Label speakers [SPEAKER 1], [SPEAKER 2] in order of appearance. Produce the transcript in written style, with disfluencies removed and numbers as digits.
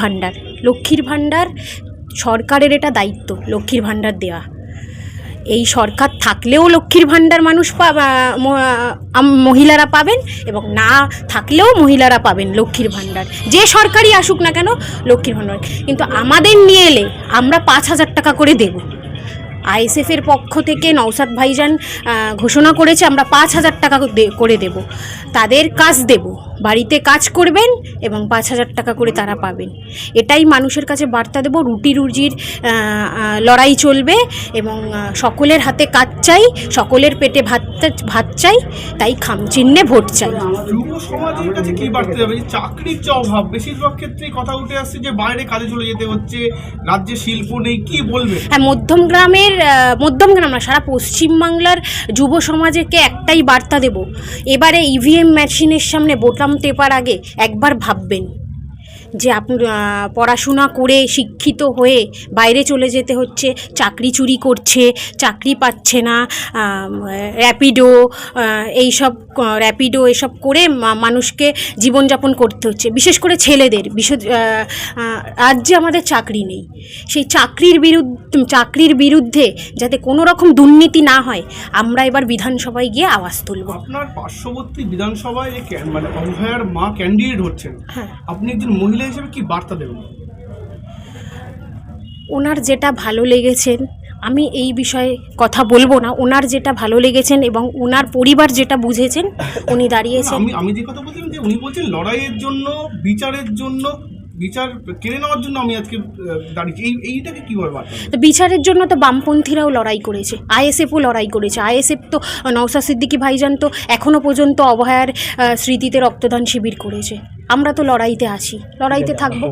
[SPEAKER 1] ভাণ্ডার, লক্ষ্মীর ভাণ্ডার সরকারের এটা দায়িত্ব লক্ষ্মীর ভাণ্ডার দেওয়া। এই সরকার থাকলেও লক্ষ্মীর ভাণ্ডার মানুষ মহিলারা পাবেন এবং না থাকলেও মহিলারা পাবেন লক্ষ্মীর ভাণ্ডার, যে সরকারই আসুক না কেন লক্ষ্মীর ভাণ্ডার। কিন্তু আমাদের নিয়ে এলে আমরা 5,000 টাকা করে দেব। আইএসএফের পক্ষ থেকে নওশাদ ভাইজান ঘোষণা করেছে আমরা 5,000 টাকা করে দেব, তাদের কাজ দেব, বাড়িতে কাজ করবেন এবং 5,000 টাকা করে তারা পাবেন। এটাই মানুষের কাছে বার্তা দেব। রুটি রুজির লড়াই চলবে এবং সকলের হাতে কাজ চাই, সকলের পেটে ভাত চাই, তাই খামচিহ্নে ভোট চাই।
[SPEAKER 2] যুব সমাজের কাছে কি বার্তা যাবে? চাকরির যে অভাব, বেশিরভাগ ক্ষেত্রেই কথা উঠে আসছে যে বাইরে কাজে চলে যেতে হচ্ছে, রাজ্যে শিল্প নেই, কি বলবে?
[SPEAKER 1] হ্যাঁ, মধ্যমগ্রাম না, সারা পশ্চিমবাংলার যুব সমাজকে একটাই বার্তা দেব, এবারে ইভিএম মেশিনের সামনে বোতাম টেপার আগে একবার ভাববেন যে আপনি পড়াশোনা করে শিক্ষিত হয়ে বাইরে চলে যেতে হচ্ছে, চাকরি চুরি করছে, চাকরি পাচ্ছে না, র্যাপিডো এসব করে মানুষকে জীবনযাপন করতে হচ্ছে, বিশেষ করে ছেলেদের। রাজ্যে আমাদের চাকরি নেই, সেই চাকরির বিরুদ্ধে যাতে কোনো রকম দুর্নীতি না হয়, আমরা এবার বিধানসভায় গিয়ে আওয়াজ তুলব।
[SPEAKER 2] আপনার পার্শ্ববর্তী বিধানসভায় মানে অভয়ার মা ক্যান্ডিডেট হচ্ছেন,
[SPEAKER 1] হ্যাঁ,
[SPEAKER 2] আপনি একজন মহিলা হিসেবে কি বার্তা দেবেন?
[SPEAKER 1] ওনার যেটা ভালো লেগেছেন, আমি এই বিষয়ে কথা বলবো না, ওনার যেটা ভালো লেগেছেন এবং ওনার পরিবার যেটা বুঝেছেন উনি দাঁড়িয়েছেন।
[SPEAKER 2] আমি যে কথা বলছিলাম যে উনি বলছেন লড়াইয়ের জন্য, বিচারের জন্য, বিচার কেড়ে নেওয়ার জন্য আমি আজকে দাঁড়িয়েছি, এইটাকে কীভাবে বার্তা?
[SPEAKER 1] তো বিচারের জন্য তো বামপন্থীরাও লড়াই করেছে, আইএসএফও লড়াই করেছে। আইএসএফ তো নওশাদ সিদ্দিকী ভাইজান তো এখনও পর্যন্ত অভয়ার স্মৃতিতে রক্তদান শিবির করেছে। আমরা তো লড়াইতে আছি, লড়াইতে থাকবো।